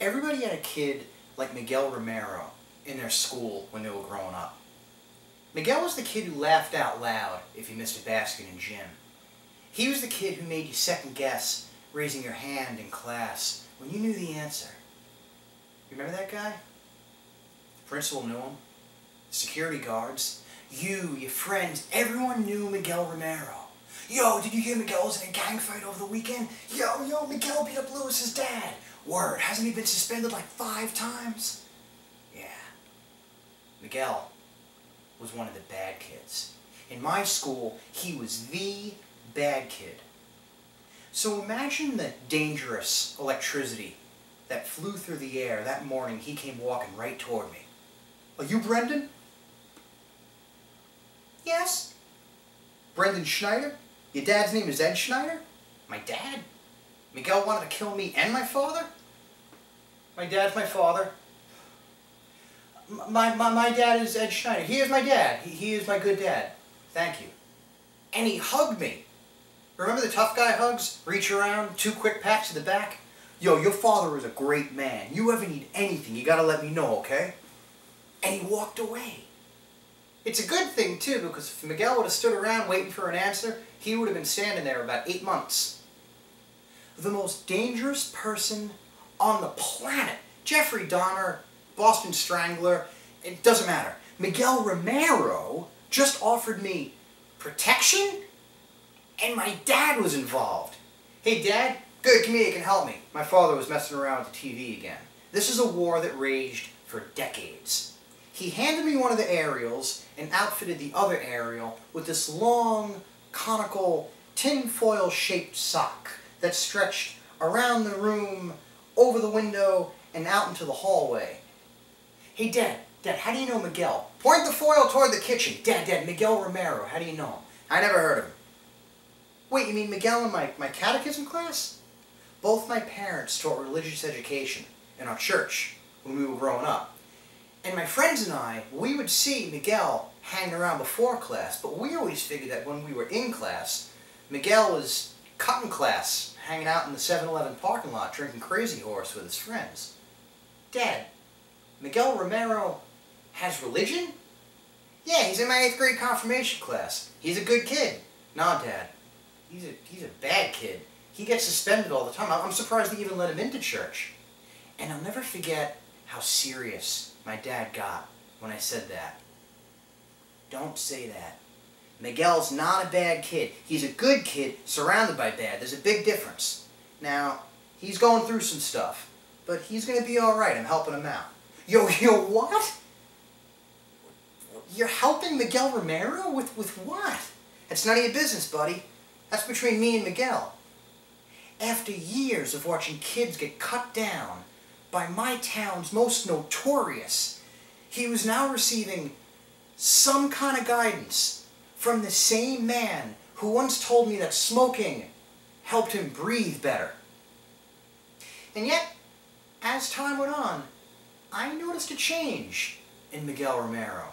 Everybody had a kid like Miguel Ramero in their school when they were growing up. Miguel was the kid who laughed out loud if you missed a basket in gym. He was the kid who made you second guess raising your hand in class when you knew the answer. You remember that guy? The principal knew him. The security guards. You, your friends, everyone knew Miguel Ramero. Yo, did you hear Miguel was in a gang fight over the weekend? Yo, Miguel beat up Lewis's dad. Word, hasn't he been suspended like 5 times? Yeah. Miguel was one of the bad kids. In my school, he was the bad kid. So imagine the dangerous electricity that flew through the air that morning he came walking right toward me. Are you Brendyn? Yes. Brendyn Schneider? Your dad's name is Ed Schneider? My dad? Miguel wanted to kill me and my father? My dad's my father. My dad is Ed Schneider. He is my dad. He is my good dad. Thank you. And he hugged me. Remember the tough guy hugs? Reach around, 2 quick pats to the back? Yo, your father is a great man. You ever need anything, you gotta let me know, okay? And he walked away. It's a good thing, too, because if Miguel would have stood around waiting for an answer, he would have been standing there about 8 months. The most dangerous person on the planet. Jeffrey Dahmer, Boston Strangler, it doesn't matter. Miguel Ramero just offered me protection, and my dad was involved. Hey, Dad? Good, come here, you can help me. My father was messing around with the TV again. This is a war that raged for decades. He handed me one of the aerials and outfitted the other aerial with this long, conical, tin-foil-shaped sock that stretched around the room, over the window, and out into the hallway. Hey, Dad, how do you know Miguel? Point the foil toward the kitchen. Dad, Miguel Ramero, how do you know him? I never heard of him. Wait, you mean Miguel in my catechism class? Both my parents taught religious education in our church when we were growing up. And my friends and I, we would see Miguel hanging around before class, but we always figured that when we were in class, Miguel was cutting class, hanging out in the 7-Eleven parking lot drinking Crazy Horse with his friends. Dad, Miguel Ramero has religion? Yeah, he's in my 8th grade confirmation class. He's a good kid. Nah, Dad. He's a bad kid. He gets suspended all the time. I'm surprised they even let him into church. And I'll never forget how serious my dad got when I said that. Don't say that. Miguel's not a bad kid. He's a good kid surrounded by bad. There's a big difference. Now, he's going through some stuff, but he's going to be alright. I'm helping him out. Yo, what? You're helping Miguel Ramero? With what? That's none of your business, buddy. That's between me and Miguel. After years of watching kids get cut down by my town's most notorious, he was now receiving some kind of guidance from the same man who once told me that smoking helped him breathe better. And yet, as time went on, I noticed a change in Miguel Ramero.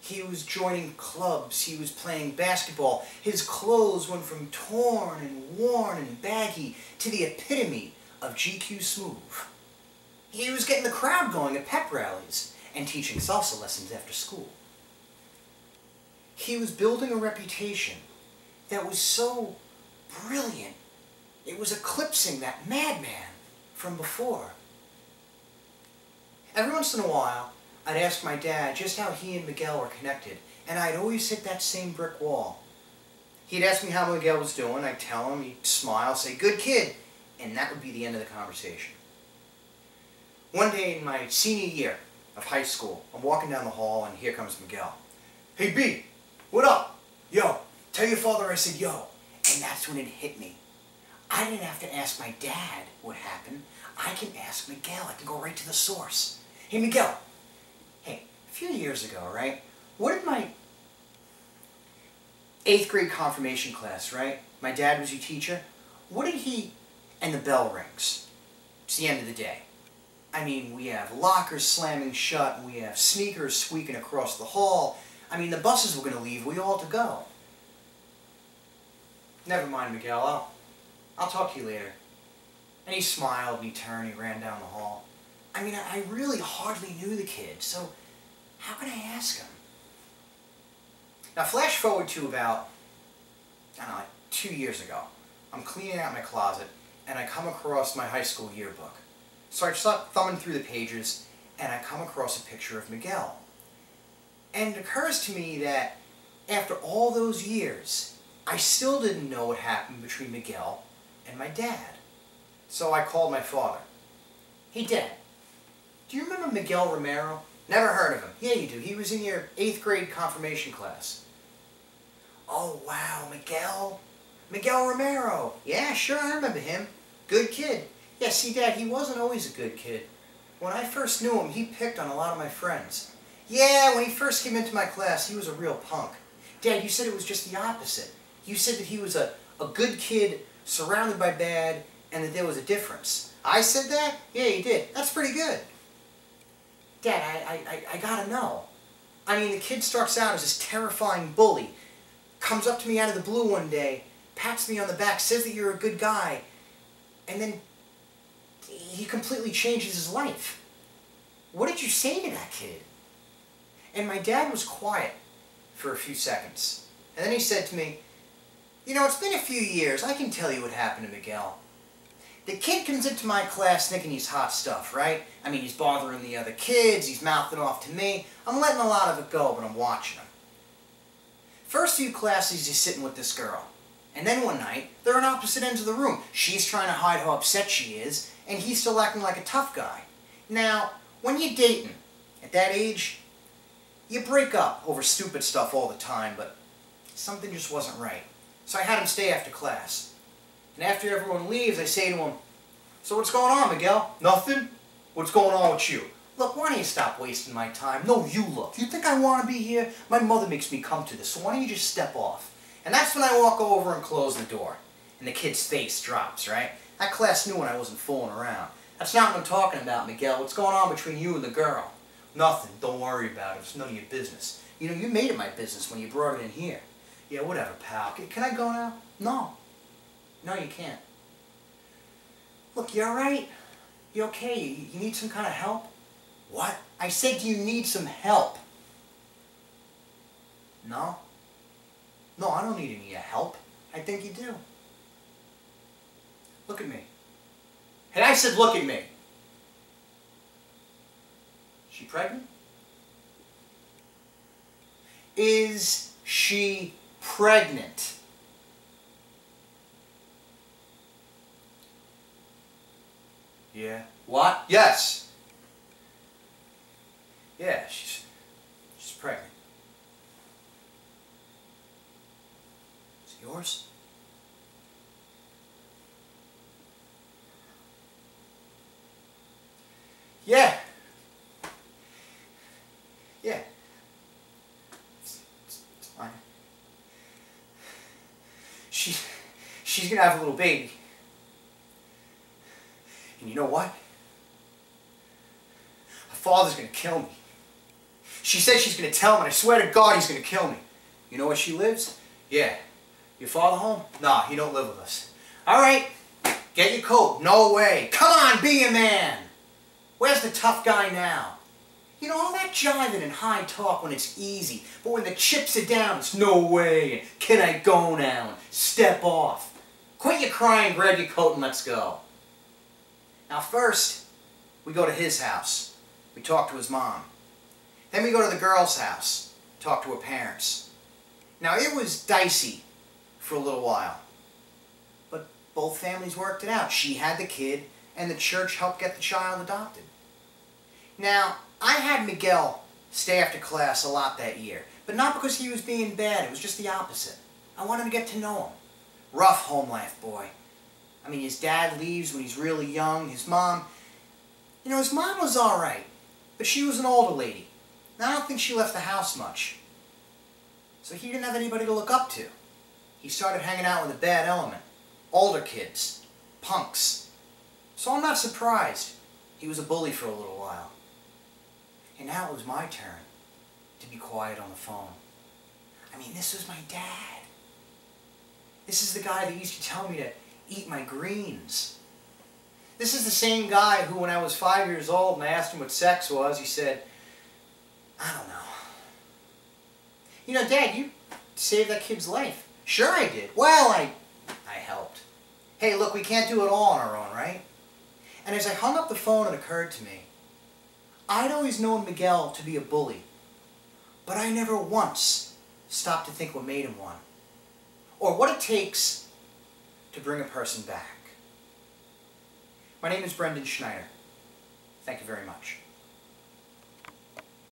He was joining clubs, he was playing basketball, his clothes went from torn and worn and baggy to the epitome of GQ smooth. He was getting the crowd going at pep rallies and teaching salsa lessons after school. He was building a reputation that was so brilliant, it was eclipsing that madman from before. Every once in a while, I'd ask my dad just how he and Miguel were connected, and I'd always hit that same brick wall. He'd ask me how Miguel was doing, I'd tell him, he'd smile, say, "Good kid," and that would be the end of the conversation. One day in my senior year of high school, I'm walking down the hall, and here comes Miguel. "Hey, B, what up? Yo, tell your father I said yo." And that's when it hit me. I didn't have to ask my dad what happened. I can ask Miguel. I can go right to the source. "Hey, Miguel. Hey, a few years ago, right? What did my 8th grade confirmation class, right? My dad was your teacher. What did he..." And the bell rings. It's the end of the day. I mean, we have lockers slamming shut, and we have sneakers squeaking across the hall. I mean, the buses were going to leave. We all had to go. "Never mind, Miguel. I'll talk to you later." And he smiled and he turned and he ran down the hall. I mean, I really hardly knew the kid, so how could I ask him? Now flash forward to about, I don't know, like 2 years ago. I'm cleaning out my closet and I come across my high school yearbook. So I start thumbing through the pages and I come across a picture of Miguel. And it occurs to me that after all those years, I still didn't know what happened between Miguel and my dad. So I called my father. Hey Dad, do you remember Miguel Ramero? Never heard of him. Yeah, you do. He was in your 8th grade confirmation class. Oh wow, Miguel? Miguel Ramero. Yeah, sure, I remember him. Good kid. Yeah, see Dad, he wasn't always a good kid. When I first knew him, he picked on a lot of my friends. Yeah, when he first came into my class, he was a real punk. Dad, you said it was just the opposite. You said that he was a good kid surrounded by bad and that there was a difference. I said that? Yeah, you did. That's pretty good. Dad, I gotta know. I mean, the kid starts out as this terrifying bully, comes up to me out of the blue one day, pats me on the back, says that you're a good guy, and then he completely changes his life. What did you say to that kid? And my dad was quiet for a few seconds. And then he said to me, you know, it's been a few years. I can tell you what happened to Miguel. The kid comes into my class thinking he's hot stuff, right? I mean, he's bothering the other kids, he's mouthing off to me. I'm letting a lot of it go, but I'm watching him. First few classes, he's sitting with this girl. And then one night, they're on opposite ends of the room. She's trying to hide how upset she is, and he's still acting like a tough guy. Now, when you're dating, at that age, you break up over stupid stuff all the time, but something just wasn't right. So I had him stay after class. And after everyone leaves, I say to him, so what's going on, Miguel? Nothing? What's going on with you? Look, why don't you stop wasting my time? No, you look. You think I want to be here? My mother makes me come to this, so why don't you just step off? And that's when I walk over and close the door. And the kid's face drops, right? That class knew when I wasn't fooling around. That's not what I'm talking about, Miguel. What's going on between you and the girl? Nothing. Don't worry about it. It's none of your business. You know, you made it my business when you brought it in here. Yeah, whatever, pal. Can I go now? No. No, you can't. Look, you alright? You okay? You need some kind of help? What? I said, do you need some help? No? No, I don't need any help. I think you do. Look at me. Hey, I said look at me. She pregnant? Is she pregnant? Yeah. What? Yes. Yeah, she's pregnant. Is it yours? Yeah. Yeah. It's fine. She's gonna have a little baby. And you know what? Her father's gonna kill me. She said she's gonna tell him, and I swear to God he's gonna kill me. You know where she lives? Yeah. Your father home? Nah, he don't live with us. Alright, get your coat. No way. Come on, be a man. Where's the tough guy now? You know, all that jiving and high talk when it's easy, but when the chips are down, it's no way, and can I go now, and step off. Quit your crying, grab your coat, and let's go. Now first, we go to his house. We talk to his mom. Then we go to the girl's house, talk to her parents. Now it was dicey for a little while, but both families worked it out. She had the kid, and the church helped get the child adopted. Now, I had Miguel stay after class a lot that year, but not because he was being bad, it was just the opposite. I wanted to get to know him. Rough home life boy. I mean, his dad leaves when he's really young. His mom, you know, his mom was alright, but she was an older lady. And I don't think she left the house much. So he didn't have anybody to look up to. He started hanging out with a bad element. Older kids. Punks. So I'm not surprised he was a bully for a little while. And now it was my turn to be quiet on the phone. I mean, this was my dad. This is the guy that used to tell me to eat my greens. This is the same guy who, when I was 5 years old and I asked him what sex was, he said, I don't know. You know, Dad, you saved that kid's life. Sure I did. Well, I helped. Hey, look, we can't do it all on our own, right? And as I hung up the phone, it occurred to me, I'd always known Miguel to be a bully, but I never once stopped to think what made him one, or what it takes to bring a person back. My name is Brendyn Schneider. Thank you very much.